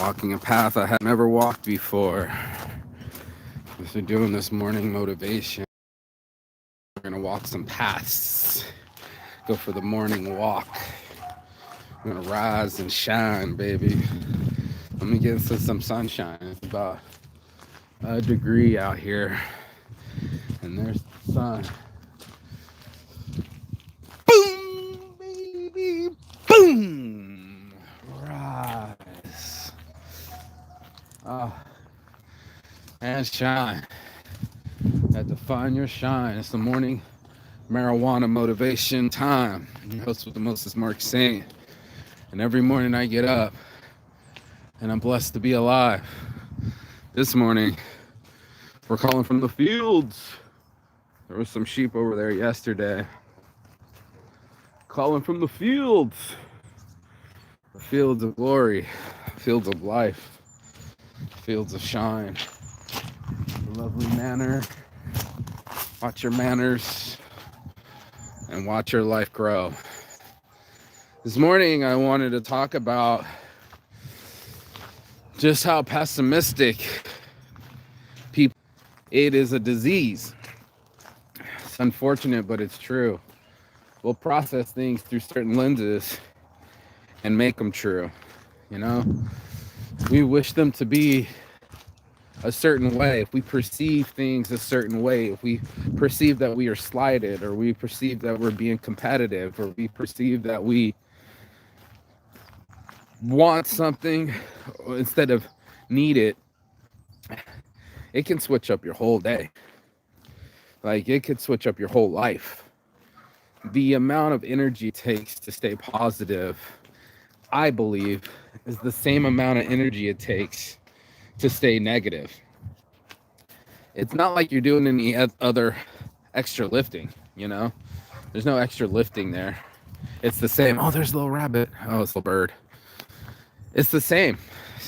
walking a path I had never walked before. As we're doing this morning motivation, we're gonna walk some paths. Go for the morning walk. I'm gonna rise and shine, baby. Let me get into some sunshine. It's about a degree out here, and there's the sun. Boom, baby, boom. Rise. Oh, and shine. Had to find your shine. It's the morning marijuana motivation time. Your host with the most is Mark Saint. And every morning I get up and I'm blessed to be alive. This morning, we're calling from the fields. There was some sheep over there yesterday. Calling from the fields. The fields of glory, fields of life, fields of shine. A lovely manner. Watch your manners and watch your life grow. This morning, I wanted to talk about just how pessimistic people. It is a disease. It's unfortunate, but it's true. We'll process things through certain lenses and make them true. You know, we wish them to be a certain way. If we perceive things a certain way, if we perceive that we are slighted, or we perceive that we're being competitive, or we perceive that we want something instead of need it, it can switch up your whole day. Like, it could switch up your whole life. The amount of energy it takes to stay positive, I believe, is the same amount of energy it takes to stay negative. It's not like you're doing any other extra lifting, you know? There's no extra lifting there. It's the same. Oh, there's a little rabbit. Oh, it's a little bird. It's the same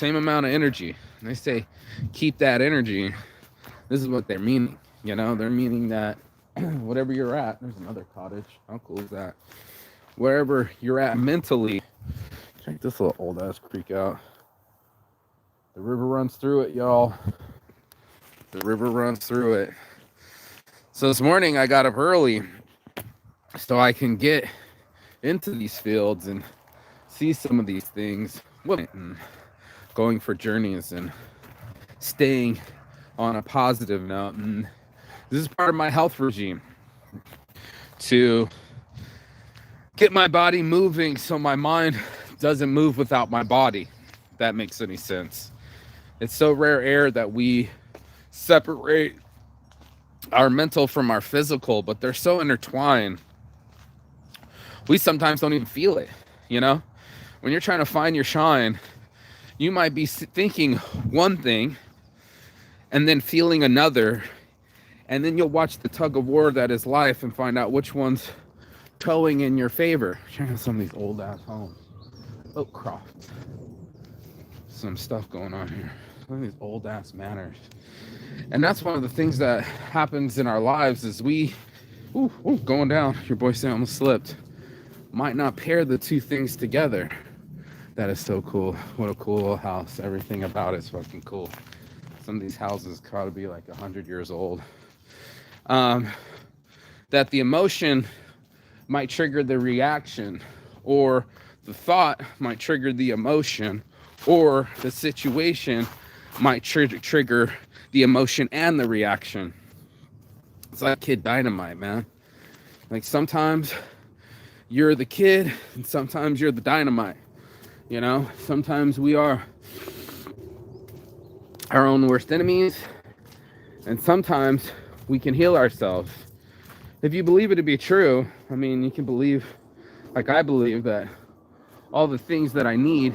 amount of energy. And they say, keep that energy. This is what they're meaning, you know? They're meaning that whatever you're at, there's another cottage. How cool is that? Wherever you're at mentally, check this little old ass creek out. The river runs through it, y'all. The river runs through it. So this morning I got up early so I can get into these fields and see some of these things. And going for journeys and staying on a positive note. And this is part of my health regime, to get my body moving so my mind doesn't move without my body, if that makes any sense. It's so rare air that we separate our mental from our physical, but they're so intertwined. We sometimes don't even feel it, you know? When you're trying to find your shine, you might be thinking one thing and then feeling another, and then you'll watch the tug of war that is life and find out which one's towing in your favor. Check out some of these old ass homes. Oak Croft. Some stuff going on here. Some of these old ass manors. And that's one of the things that happens in our lives is we, going down. Your boy said I almost slipped. Might not pair the two things together. That is so cool. What a cool little house. Everything about it's fucking cool. Some of these houses gotta be like 100 years old. That the emotion might trigger the reaction, or the thought might trigger the emotion, or the situation might trigger the emotion and the reaction. It's like Kid Dynamite, man. Like, sometimes you're the kid and sometimes you're the dynamite. You know, sometimes we are our own worst enemies, and sometimes we can heal ourselves. If you believe it to be true, I mean, you can believe, like I believe, that all the things that I need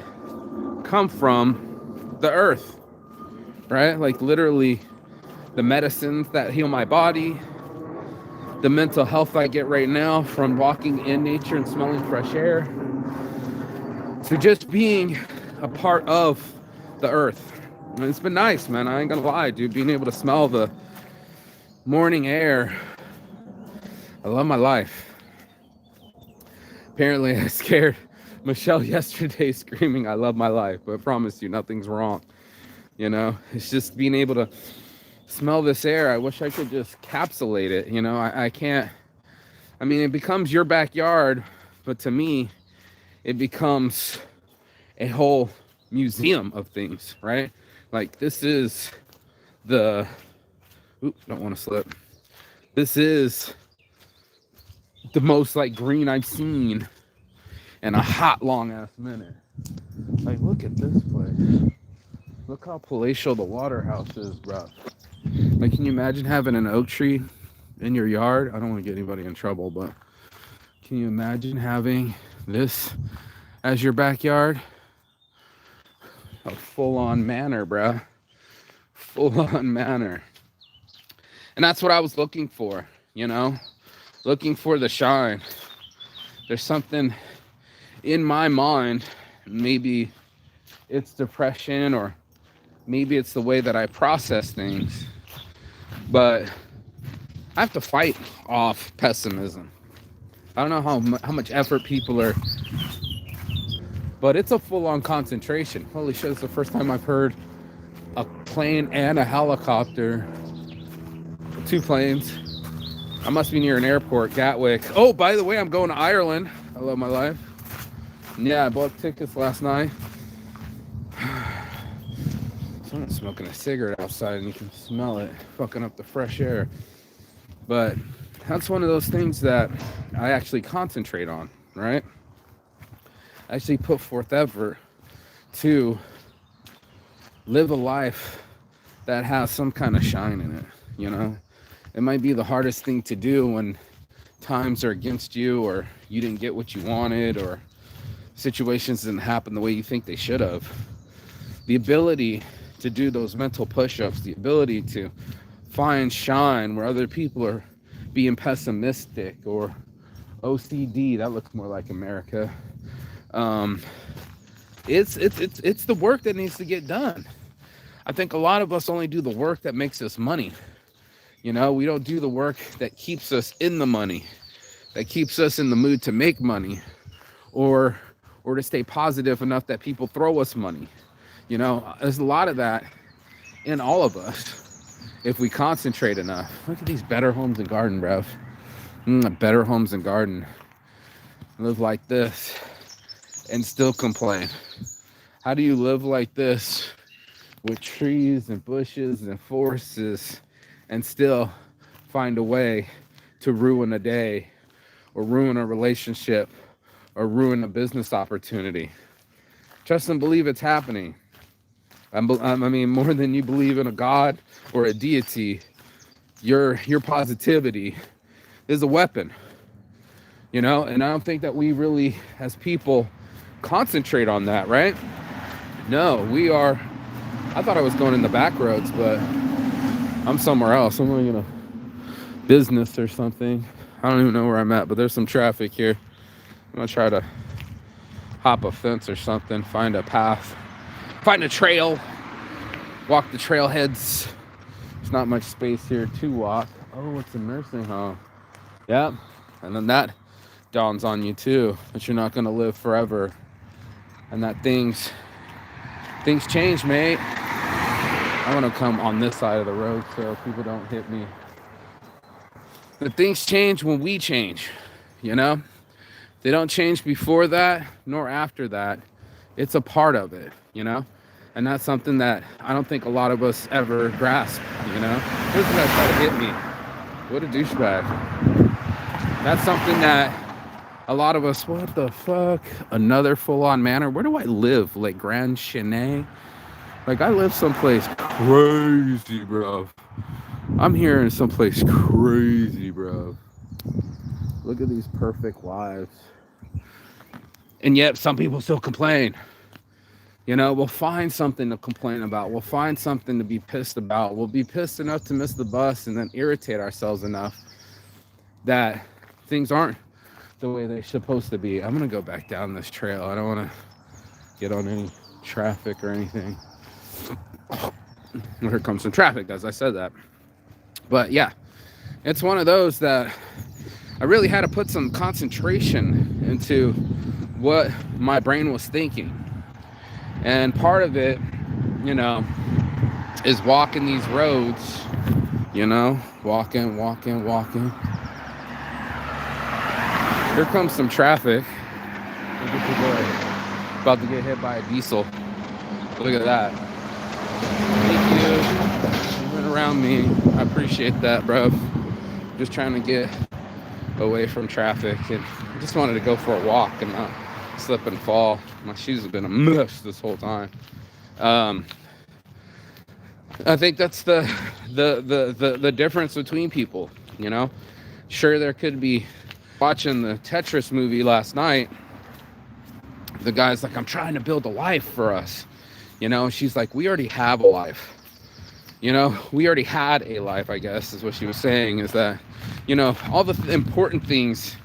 come from the earth, right? Like, literally, the medicines that heal my body, the mental health I get right now from walking in nature and smelling fresh air, to just being a part of the earth. And it's been nice, man. I ain't gonna lie, dude. Being able to smell the morning air. I love my life. Apparently, I scared Michelle yesterday screaming, "I love my life," but I promise you, nothing's wrong. You know, it's just being able to smell this air. I wish I could just capsulate it. You know, I can't. I mean, it becomes your backyard, but to me, it becomes a whole museum of things, right? Like this is the. Oops, don't want to slip. This is the most like green I've seen in a hot long ass minute. Like, look at this place. Look how palatial the water house is, bro. Like, can you imagine having an oak tree in your yard? I don't want to get anybody in trouble, but can you imagine having this as your backyard? A full-on manor, bro. Full-on manor. And that's what I was looking for, you know? Looking for the shine. There's something in my mind, maybe it's depression or maybe it's the way that I process things, but I have to fight off pessimism. I don't know how much effort people are, but it's a full-on concentration. Holy shit, it's the first time I've heard a plane and a helicopter. 2 planes. I must be near an airport, Gatwick. Oh, by the way, I'm going to Ireland. I love my life. Yeah, I bought tickets last night. Someone's smoking a cigarette outside and you can smell it, fucking up the fresh air. But that's one of those things that I actually concentrate on, right? I actually put forth effort to live a life that has some kind of shine in it, you know? It might be the hardest thing to do when times are against you or you didn't get what you wanted or situations didn't happen the way you think they should have. The ability to do those mental push-ups, the ability to find shine where other people are being pessimistic or OCD, that looks more like America. It's the work that needs to get done. I think a lot of us only do the work that makes us money. You know, we don't do the work that keeps us in the money, that keeps us in the mood to make money or to stay positive enough that people throw us money. You know, there's a lot of that in all of us if we concentrate enough. Look at these Better Homes and Garden, bro. Better Homes and Garden. Live like this and still complain. How do you live like this with trees and bushes and forests and still find a way to ruin a day or ruin a relationship or ruin a business opportunity? Trust and believe it's happening. I mean, more than you believe in a God or a deity, your positivity is a weapon, you know? And I don't think that we really, as people, concentrate on that, right? No, we are. I thought I was going in the back roads, but I'm somewhere else. I'm going in a business or something. I don't even know where I'm at, but there's some traffic here. I'm gonna try to hop a fence or something, find a path, find a trail, walk the trailheads. There's not much space here to walk. Oh, it's a nursing home. Yeah, and then that dawns on you too, that you're not gonna live forever, and that things change, mate. I want to come on this side of the road so people don't hit me. But things change when we change, you know? They don't change before that nor after that. It's a part of it, you know? And that's something that I don't think a lot of us ever grasp, you know? This guy tried to hit me. What a douchebag. That's something that a lot of us, what the fuck? Another full-on manor? Where do I live? Like Grand Cheney? Like, I live someplace crazy, bro. I'm here in someplace crazy, bro. Look at these perfect lives. And yet, some people still complain. You know, we'll find something to complain about. We'll find something to be pissed about. We'll be pissed enough to miss the bus and then irritate ourselves enough that things aren't the way they're supposed to be. I'm going to go back down this trail. I don't want to get on any traffic or anything. Here comes some traffic as I said that. But yeah, it's one of those that I really had to put some concentration into what my brain was thinking. And part of it, you know, is walking these roads, walking. Here comes some traffic. Look at the boy about to get hit by a diesel. Look at that. Thank you. You went around me. I appreciate that, bro. Just trying to get away from traffic, and I just wanted to go for a walk and not slip and fall. My shoes have been a mess this whole time. I think that's the difference between people, you know. Sure, there could be watching the Tetris movie last night. The guy's like, I'm trying to build a life for us, you know. She's like, we already have a life, you know. We already had a life, I guess, is what she was saying. Is that, you know, all the important things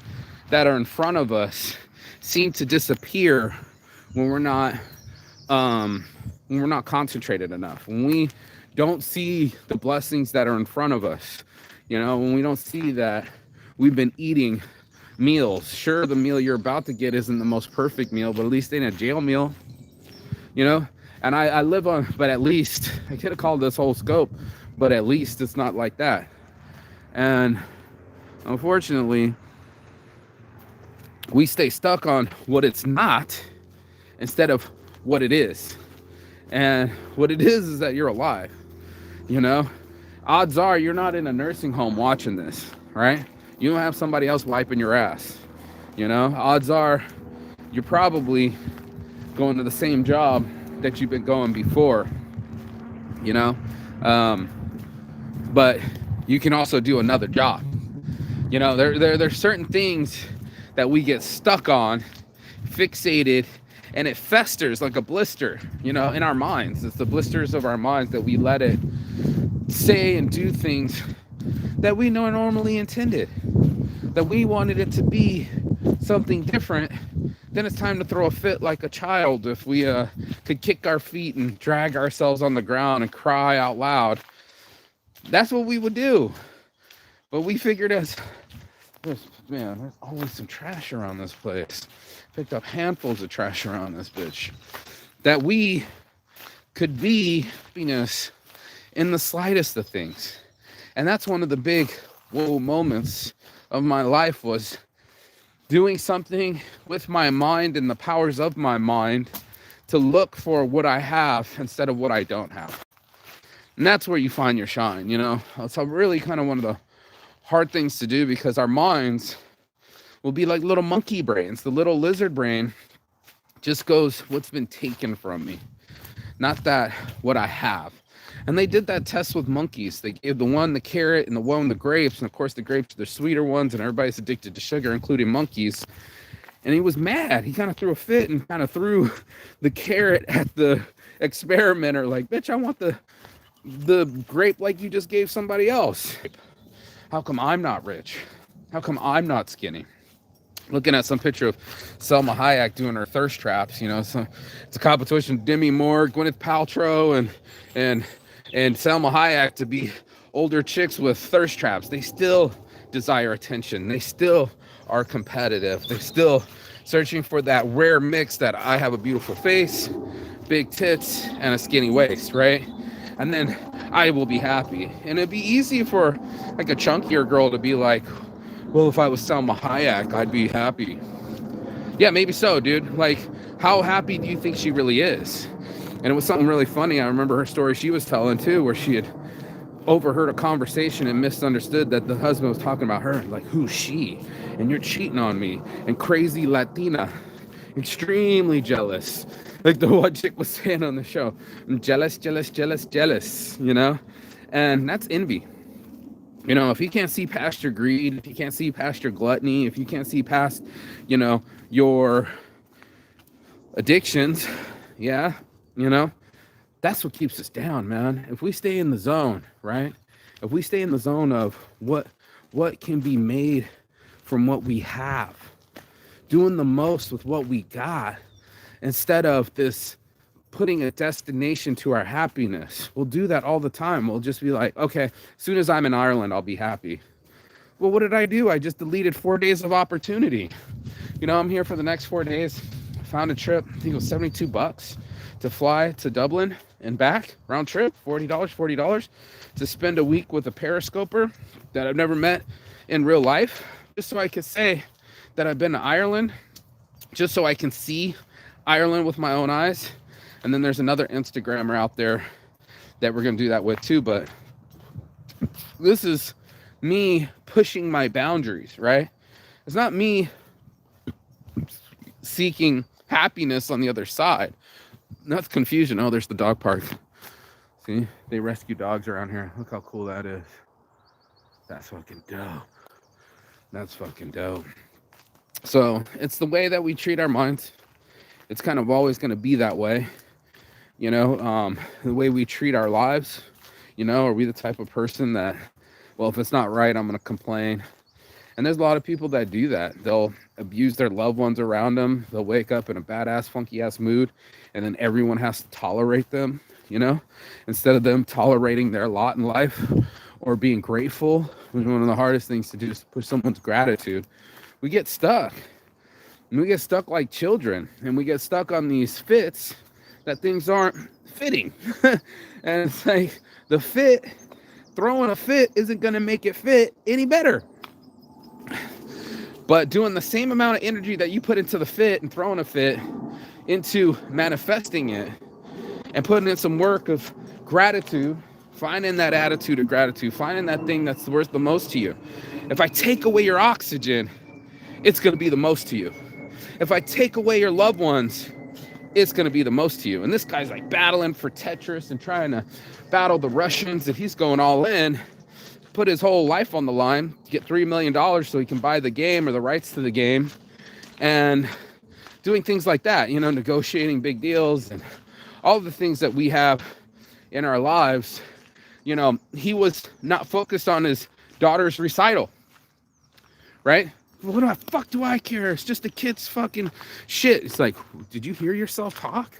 that are in front of us seem to disappear when we're not concentrated enough, when we don't see the blessings that are in front of us, you know, when we don't see that we've been eating meals. Sure, the meal you're about to get isn't the most perfect meal, but at least it ain't a jail meal, you know. And I live on, but at least I could have called this whole scope, but at least it's not like that. And unfortunately, we stay stuck on what it's not instead of what it is. And what it is that you're alive, you know. Odds are you're not in a nursing home watching this, right? You don't have somebody else wiping your ass, you know. Odds are you're probably going to the same job that you've been going before, you know. But you can also do another job, you know. There's certain things that we get stuck on, fixated, and it festers like a blister, you know, in our minds. It's the blisters of our minds that we let it say and do things that we normally intended, that we wanted it to be something different. Then it's time to throw a fit like a child. If we could kick our feet and drag ourselves on the ground and cry out loud, that's what we would do. But we figured there's always some trash around this place. Picked up handfuls of trash around this bitch. That we could be happiness in the slightest of things. And that's one of the big whoa moments of my life, was doing something with my mind and the powers of my mind to look for what I have instead of what I don't have. And that's where you find your shine, you know. It's really kind of one of the hard things to do, because our minds will be like little monkey brains. The little lizard brain just goes, what's been taken from me, not that what I have. And they did that test with monkeys. They gave the one the carrot and the one the grapes. And of course, the grapes are the sweeter ones, and everybody's addicted to sugar, including monkeys. And he was mad. He kind of threw a fit and kind of threw the carrot at the experimenter, like, bitch, I want the grape like you just gave somebody else. How come I'm not rich? How come I'm not skinny? Looking at some picture of Selma Hayek doing her thirst traps, you know. So it's a competition. Demi Moore, Gwyneth Paltrow, and Selma Hayek to be older chicks with thirst traps. They still desire attention. They still are competitive. They're still searching for that rare mix that I have a beautiful face, big tits, and a skinny waist, right? And then I will be happy. And it'd be easy for like a chunkier girl to be like, well, if I was Selma Hayek, I'd be happy. Yeah, maybe so, dude. Like, how happy do you think she really is? And it was something really funny. I remember her story she was telling too, where she had overheard a conversation and misunderstood that the husband was talking about her. Like, who's she? And you're cheating on me. And crazy Latina. Extremely jealous. Like the one chick was saying on the show. I'm jealous, you know? And that's envy. You know, if you can't see past your greed, if you can't see past your gluttony, if you can't see past, you know, your addictions, yeah, you know, that's what keeps us down, man. If we stay in the zone, right? If we stay in the zone of what can be made from what we have, doing the most with what we got, instead of this putting a destination to our happiness. We'll do that all the time. We'll just be like, okay, as soon as I'm in Ireland, I'll be happy. Well, what did I do? I just deleted 4 days of opportunity, I'm here for the next 4 days. Found a trip, I think it was $72 to fly to Dublin and back, round trip, $40 to spend a week with a periscoper that I've never met in real life, just so I could say that I've been to Ireland, just so I can see Ireland with my own eyes. And then there's another Instagrammer out there that we're going to do that with too. But this is me pushing my boundaries, right? It's not me seeking happiness on the other side. That's confusion. Oh, there's the dog park. See, they rescue dogs around here. Look how cool that is. That's fucking dope. That's fucking dope. So it's the way that we treat our minds. It's kind of always going to be that way. The way we treat our lives. Are we the type of person that, well, if it's not right, I'm going to complain? And there's a lot of people that do that. They'll abuse their loved ones around them. They'll wake up in a badass, funky ass mood, and then everyone has to tolerate them, instead of them tolerating their lot in life or being grateful. One of the hardest things to do is push someone's gratitude. We get stuck. And we get stuck like children, and we get stuck on these fits that things aren't fitting. And it's like throwing a fit isn't going to make it fit any better. But doing the same amount of energy that you put into the fit and throwing a fit into manifesting it and putting in some work of gratitude, finding that attitude of gratitude, finding that thing that's worth the most to you. If I take away your oxygen, it's going to be the most to you. If I take away your loved ones, it's going to be the most to you. And this guy's like battling for Tetris and trying to battle the Russians, and he's going all in, put his whole life on the line, get $3 million so he can buy the game or the rights to the game, and doing things like that, negotiating big deals and all the things that we have in our lives. He was not focused on his daughter's recital, right? What the fuck do I care? It's just a kid's fucking shit. It's like, did you hear yourself talk?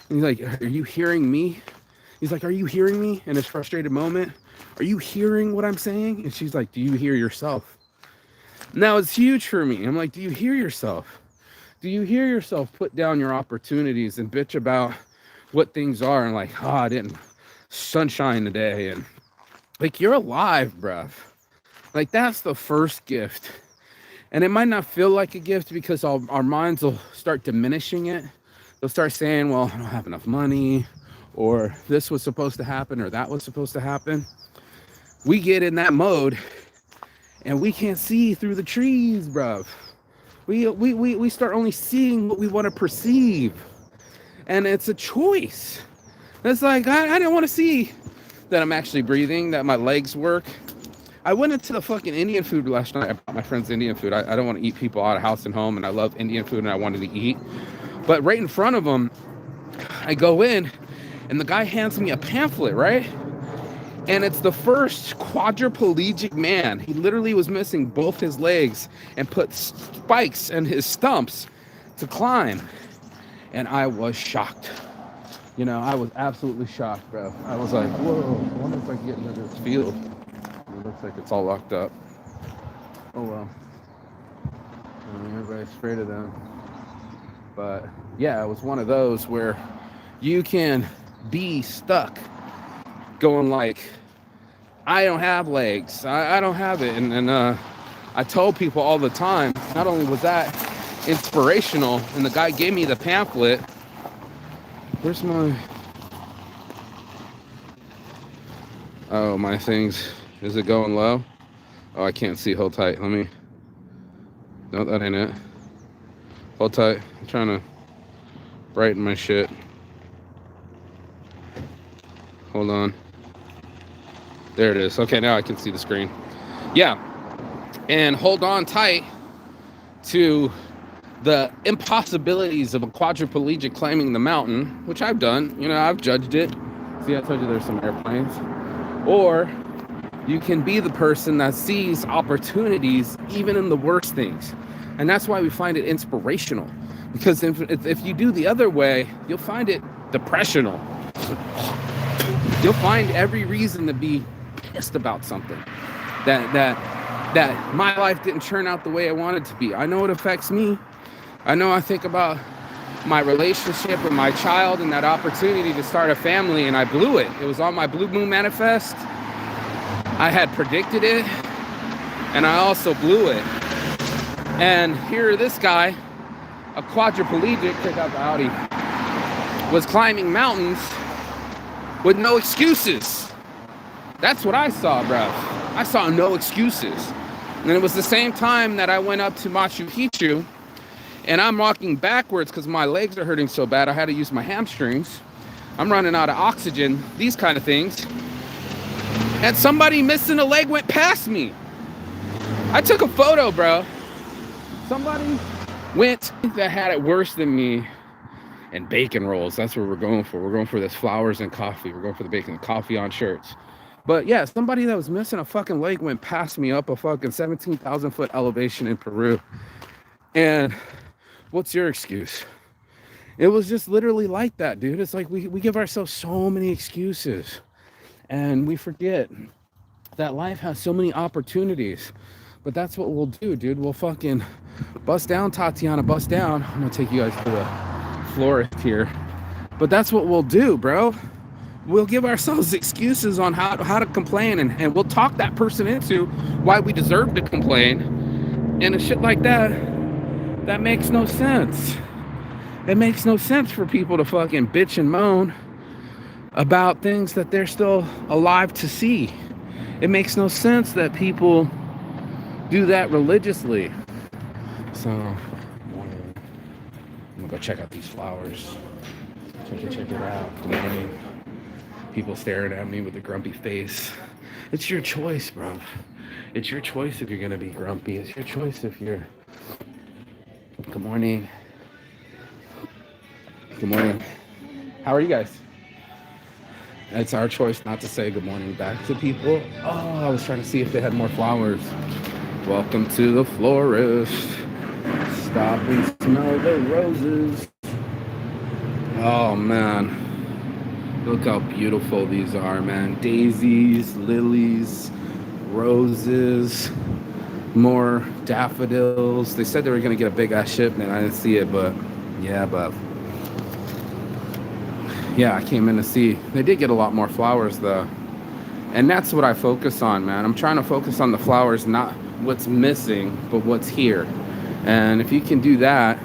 And he's like, are you hearing me? He's like, are you hearing me? In his frustrated moment, are you hearing what I'm saying? And she's like, do you hear yourself? Now it's huge for me. I'm like, do you hear yourself? Do you hear yourself put down your opportunities and bitch about what things are and like, I didn't sunshine today. And like, you're alive, bruv. Like, that's the first gift. And it might not feel like a gift because our minds will start diminishing it. They'll start saying, well, I don't have enough money, or this was supposed to happen, or that was supposed to happen. We get in that mode and we can't see through the trees, bruv. We start only seeing what we want to perceive. And it's a choice. It's like, I didn't want to see that I'm actually breathing, that my legs work. I went into the fucking Indian food last night. I bought my friends Indian food. I don't want to eat people out of house and home, and I love Indian food, and I wanted to eat. But right in front of them, I go in, and the guy hands me a pamphlet, right? And it's the first quadriplegic man. He literally was missing both his legs and put spikes in his stumps to climb. And I was shocked. I was absolutely shocked, bro. I was like, whoa, I wonder if I can get into this field. It looks like it's all locked up. Oh, well. Everybody's afraid of them. But, yeah, it was one of those where you can be stuck going like, I don't have legs. I don't have it. And I told people all the time, not only was that inspirational, and the guy gave me the pamphlet. Where's my... Oh, my things. Is it going low? Oh, I can't see. Hold tight. Let me... No, that ain't it. Hold tight. I'm trying to brighten my shit. Hold on. There it is. Okay, now I can see the screen. Yeah. And hold on tight to the impossibilities of a quadriplegic climbing the mountain, which I've done. I've judged it. See, I told you there's some airplanes. Or you can be the person that sees opportunities even in the worst things. And that's why we find it inspirational. Because if you do the other way, you'll find it depressional. You'll find every reason to be pissed about something that that my life didn't turn out the way I wanted to be. I know it affects me. I know I think about my relationship with my child and that opportunity to start a family, and I blew it. It was on my Blue Moon Manifest. I had predicted it, and I also blew it. And here this guy, a quadriplegic, check out the Audi, was climbing mountains with no excuses. That's what I saw, bro. I saw no excuses. And it was the same time that I went up to Machu Picchu, and I'm walking backwards because my legs are hurting so bad. I had to use my hamstrings. I'm running out of oxygen, these kind of things. And somebody missing a leg went past me. I took a photo, bro. Somebody went that had it worse than me. And bacon rolls, that's what we're going for. We're going for this flowers and coffee. We're going for the bacon, coffee on shirts. But yeah, somebody that was missing a fucking leg went past me up a fucking 17,000 foot elevation in Peru. And what's your excuse? It was just literally like that, dude. It's like we give ourselves so many excuses, and we forget that life has so many opportunities. But that's what we'll do, dude. We'll fucking bust down, Tatiana, bust down. I'm gonna take you guys to the florist here. But that's what we'll do, bro. We'll give ourselves excuses on how to complain, and we'll talk that person into why we deserve to complain. And shit like that makes no sense. It makes no sense for people to fucking bitch and moan about things that they're still alive to see. It makes no sense that people do that religiously. So I'm gonna go check out these flowers. Check it out. Good morning. People staring at me with a grumpy face. It's your choice, bro. It's your choice if you're gonna be grumpy. It's your choice if you're... Good morning. Good morning. How are you guys? It's our choice not to say good morning back to people. Oh, I was trying to see if they had more flowers. Welcome to the florist. Stop and smell the roses. Oh, man. Look how beautiful these are, man. Daisies, lilies, roses, more daffodils. They said they were going to get a big-ass shipment. I didn't see it, but yeah, I came in to see. They did get a lot more flowers, though. And that's what I focus on, man. I'm trying to focus on the flowers, not what's missing, but what's here. And if you can do that,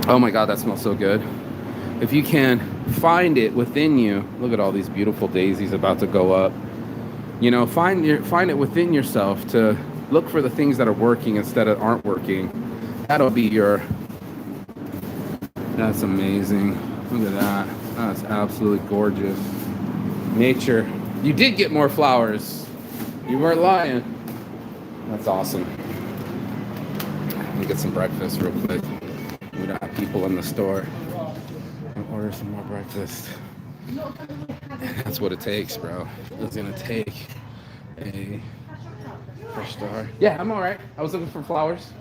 oh my God, that smells so good. If you can find it within you, look at all these beautiful daisies about to go up. You know, find it within yourself to look for the things that are working instead of aren't working. That'll be your... That's amazing. Look at that. That's absolutely gorgeous. Nature. You did get more flowers. You weren't lying. That's awesome. Let me get some breakfast real quick. We don't have people in the store. I'll order some more breakfast. That's what it takes, bro. It's gonna take a fresh start. Yeah, I'm all right. I was looking for flowers.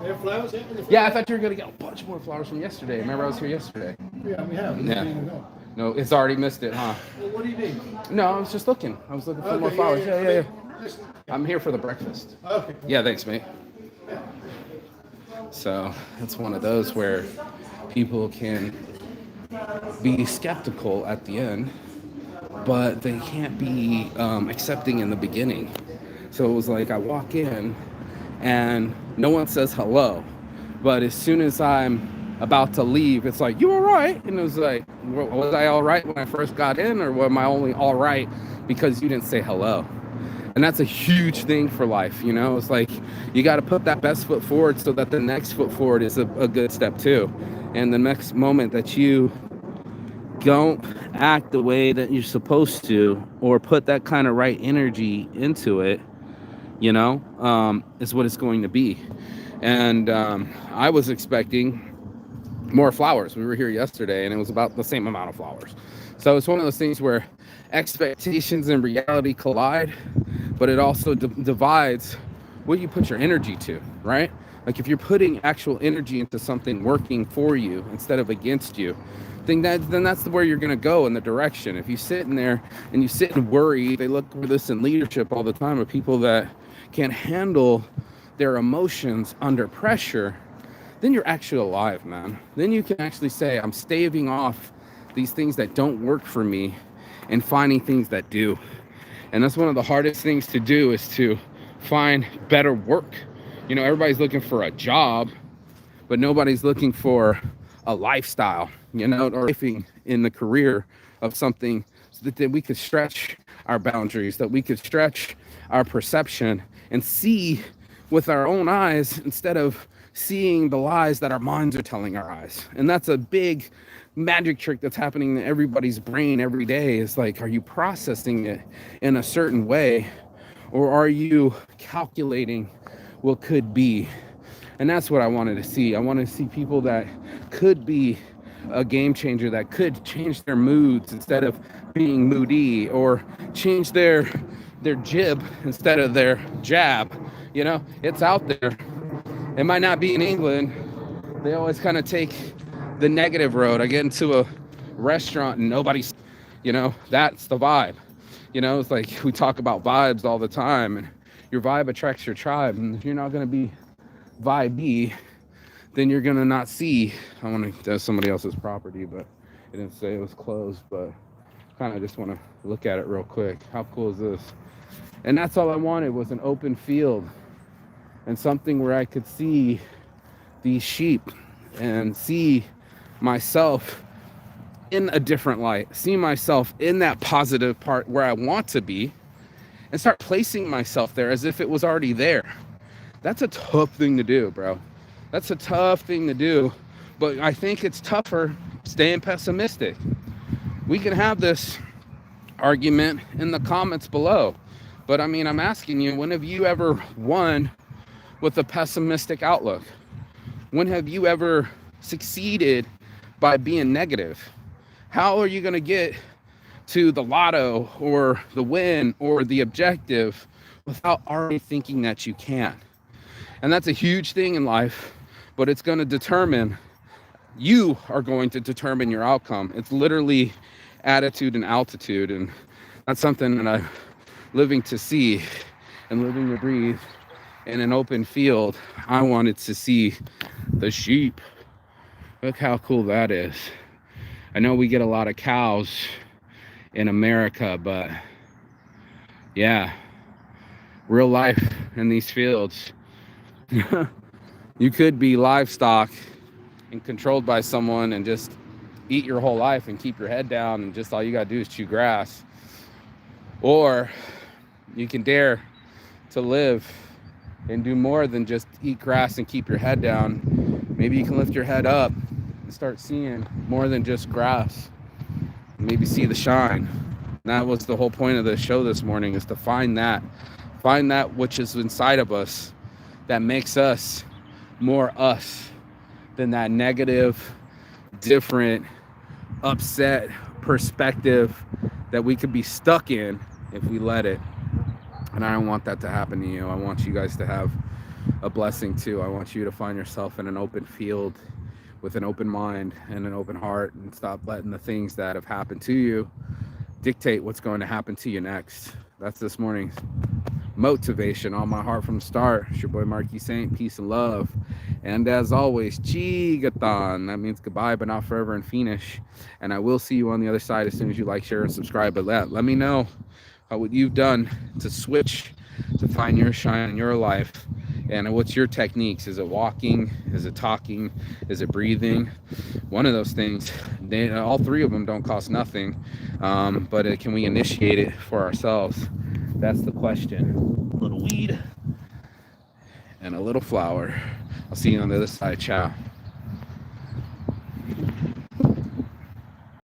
They have flowers? Yeah, I thought you were gonna get a bunch more flowers from yesterday. Remember I was here yesterday? Yeah, we have. Yeah. No, it's already missed it, huh? Well, what do you need? No, I was just looking. I was looking for more flowers. Yeah. I'm here for the breakfast. Okay. Yeah, thanks, mate. So it's one of those where people can be skeptical at the end, but they can't be accepting in the beginning. So it was like I walk in and no one says hello, but as soon as I'm about to leave, it's like, you all right? And it was like, was I all right when I first got in, or am I only all right because you didn't say hello? And that's a huge thing for life, you know? It's like you got to put that best foot forward so that the next foot forward is a good step too. And the next moment that you don't act the way that you're supposed to, or put that kind of right energy into it, you know, is what it's going to be. And I was expecting more flowers. We were here yesterday and it was about the same amount of flowers. So it's one of those things where expectations and reality collide, but it also divides what you put your energy to, right? Like if you're putting actual energy into something working for you instead of against you, then that's where you're going to go in the direction. If you sit in there and you sit and worry, they look for this in leadership all the time of people that can't handle their emotions under pressure, then you're actually alive, man. Then you can actually say, I'm staving off these things that don't work for me and finding things that do. And that's one of the hardest things to do, is to find better work. You know, everybody's looking for a job, but nobody's looking for a lifestyle, you know, or living in the career of something so that we could stretch our boundaries, that we could stretch our perception and see with our own eyes instead of seeing the lies that our minds are telling our eyes. And that's a big magic trick that's happening in everybody's brain every day. Is like, are you processing it in a certain way, or are you calculating what could be? And that's what I wanted to see. I wanted to see people that could be a game changer, that could change their moods instead of being moody, or change their jib instead of their jab. You know, it's out there. It might not be in England. They always kind of take the negative road. I get into a restaurant and nobody's, you know, that's the vibe. You know, it's like we talk about vibes all the time, and your vibe attracts your tribe. And if you're not going to be vibey, then you're going to not see. I want to do somebody else's property, but it didn't say it was closed, but kind of just want to look at it real quick. How cool is this? And that's all I wanted, was an open field and something where I could see these sheep and see myself in a different light, see myself in that positive part where I want to be, and start placing myself there as if it was already there. That's a tough thing to do, bro. That's a tough thing to do, but I think it's tougher staying pessimistic. We can have this argument in the comments below, but I mean, I'm asking you, when have you ever won with a pessimistic outlook? When have you ever succeeded by being negative? How are you going to get to the lotto or the win or the objective without already thinking that you can? And that's a huge thing in life, but it's going to determine, you are going to determine your outcome. It's literally attitude and altitude. And that's something that I'm living to see and living to breathe in an open field. I wanted to see the sheep. Look how cool that is. I know we get a lot of cows in America, but yeah, real life in these fields. You could be livestock and controlled by someone and just eat your whole life and keep your head down and just all you gotta do is chew grass. Or you can dare to live and do more than just eat grass and keep your head down. Maybe you can lift your head up and start seeing more than just grass. Maybe see the shine. And that was the whole point of the show this morning, is to find that which is inside of us that makes us more us than that negative, different, upset perspective that we could be stuck in if we let it. And I don't want that to happen to you. I want you guys to have a blessing too. I want you to find yourself in an open field with an open mind and an open heart, and stop letting the things that have happened to you dictate what's going to happen to you next. That's this morning's motivation on my heart from the start. It's your boy Marky Saint. Peace and love. And as always, Chigathon. That means goodbye, but not forever, and finish. And I will see you on the other side as soon as you like, share, and subscribe. But let me know what you've done to switch to find your shine in your life. And what's your techniques? Is it walking? Is it talking? Is it breathing? One of those things. All three of them don't cost nothing. But can we initiate it for ourselves? That's the question. A little weed and a little flower. I'll see you on the other side. Ciao.